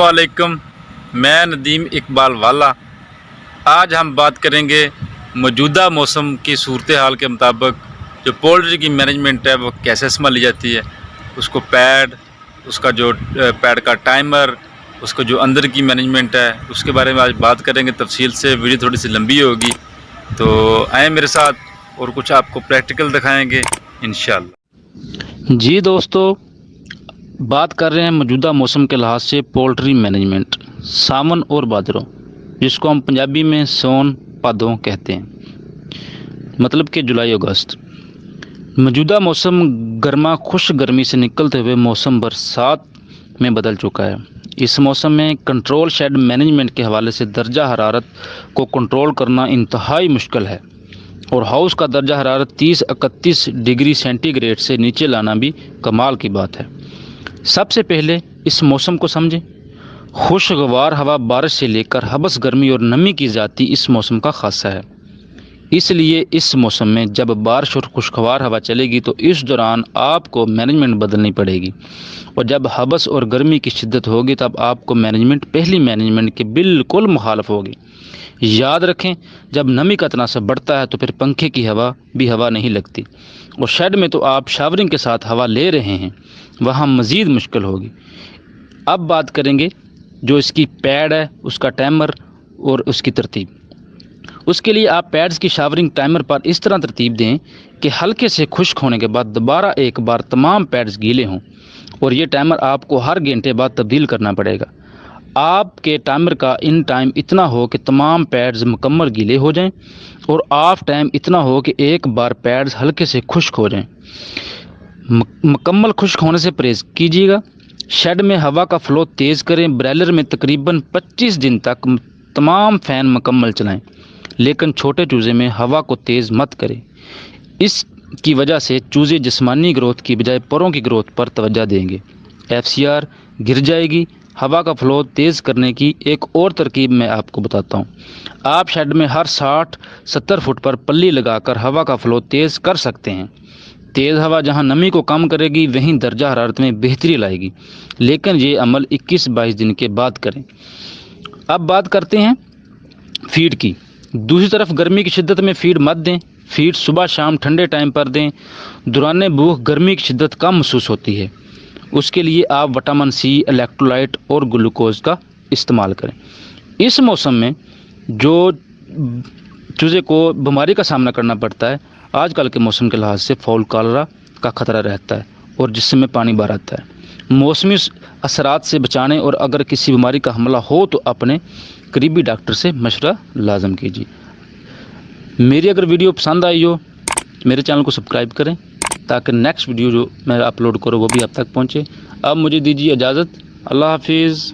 अस्सलाम वालेकुम। मैं नदीम इकबाल वाला। आज हम बात करेंगे मौजूदा मौसम की सूरत हाल के मुताबिक जो पोल्ट्री की मैनेजमेंट है वो कैसे संभाली जाती है, उसको पैड, उसका जो पैड का टाइमर, उसको जो अंदर की मैनेजमेंट है उसके बारे में आज बात करेंगे तफसील से। वीडियो थोड़ी सी लंबी होगी तो आए मेरे साथ और कुछ आपको प्रैक्टिकल दिखाएंगे इंशाल्लाह। जी दोस्तों, बात कर रहे हैं मौजूदा मौसम के लिहाज से पोल्ट्री मैनेजमेंट, सावन और भादरों, जिसको हम पंजाबी में सोन भादों कहते हैं, मतलब कि जुलाई अगस्त। मौजूदा मौसम गर्मा खुश गर्मी से निकलते हुए मौसम बरसात में बदल चुका है। इस मौसम में कंट्रोल शेड मैनेजमेंट के हवाले से दर्जा हरारत को कंट्रोल करना इंतहाई मुश्किल है और हाउस का दर्जा हरारत 30-31 डिग्री सेंटीग्रेड से नीचे लाना भी कमाल की बात है। सबसे पहले इस मौसम को समझें। खुशगवार हवा बारिश से लेकर हबस गर्मी और नमी की ज़ाती इस मौसम का खासा है। इसलिए इस मौसम में जब बारिश और खुशगवार हवा चलेगी तो इस दौरान आपको मैनेजमेंट बदलनी पड़ेगी, और जब हबस और गर्मी की शिद्दत होगी तब आपको मैनेजमेंट पहली मैनेजमेंट के बिल्कुल मुखालफ होगी। याद रखें, जब नमी का तनासब बढ़ता है तो फिर पंखे की हवा भी हवा नहीं लगती, और शेड में तो आप शावरिंग के साथ हवा ले रहे हैं, वहाँ मज़ीद मुश्किल होगी। अब बात करेंगे जो इसकी पैड है, उसका टाइमर और उसकी तरतीब। उसके लिए आप पैड्स की शावरिंग टाइमर पर इस तरह तरतीब दें कि हल्के से खुश्क होने के बाद दोबारा एक बार तमाम पैड्स गीले हों, और ये टाइमर आपको हर घंटे बाद तब्दील करना पड़ेगा। आपके टाइमर का इन टाइम इतना हो कि तमाम पैड्स मुकम्मल गीले हो जाएं, और ऑफ टाइम इतना हो कि एक बार पैड्स हल्के से खुश्क हो जाएं। मुकम्मल खुश्क होने से परहेज़ कीजिएगा। शेड में हवा का फ़्लो तेज़ करें। ब्रॉयलर में तकरीबन 25 दिन तक तमाम फ़ैन मुकम्मल चलाएं, लेकिन छोटे चूज़े में हवा को तेज़ मत करें। इसकी वजह से चूज़े जिस्मानी ग्रोथ की बजाय परों की ग्रोथ पर तवज्जो देंगे, FCR गिर जाएगी। हवा का फ़्लो तेज़ करने की एक और तरकीब मैं आपको बताता हूँ। आप शेड में हर 60-70 फुट पर पल्ली लगाकर हवा का फ़्लो तेज़ कर सकते हैं। तेज़ हवा जहाँ नमी को कम करेगी वहीं दर्जा हरारत में बेहतरी लाएगी, लेकिन ये अमल 21-22 दिन के बाद करें। अब बात करते हैं फीड की। दूसरी तरफ गर्मी की शिद्दत में फीड मत दें। फीड सुबह शाम ठंडे टाइम पर दें। दौरान भूख गर्मी की शिद्दत कम महसूस होती है। उसके लिए आप विटामिन C, इलेक्ट्रोलाइट और ग्लूकोज का इस्तेमाल करें। इस मौसम में जो चूज़े को बीमारी का सामना करना पड़ता है, आजकल के मौसम के लिहाज से फॉल कॉलरा का ख़तरा रहता है और जिसमें पानी बाहर आता है। मौसमी असरात से बचाने और अगर किसी बीमारी का हमला हो तो अपने करीबी डॉक्टर से मशवरा लाजम कीजिए। मेरी अगर वीडियो पसंद आई हो, मेरे चैनल को सब्सक्राइब करें ताकि नेक्स्ट वीडियो जो मैं अपलोड करूँ वो भी आप तक पहुँचे। अब मुझे दीजिए इजाज़त। अल्लाह हाफिज़।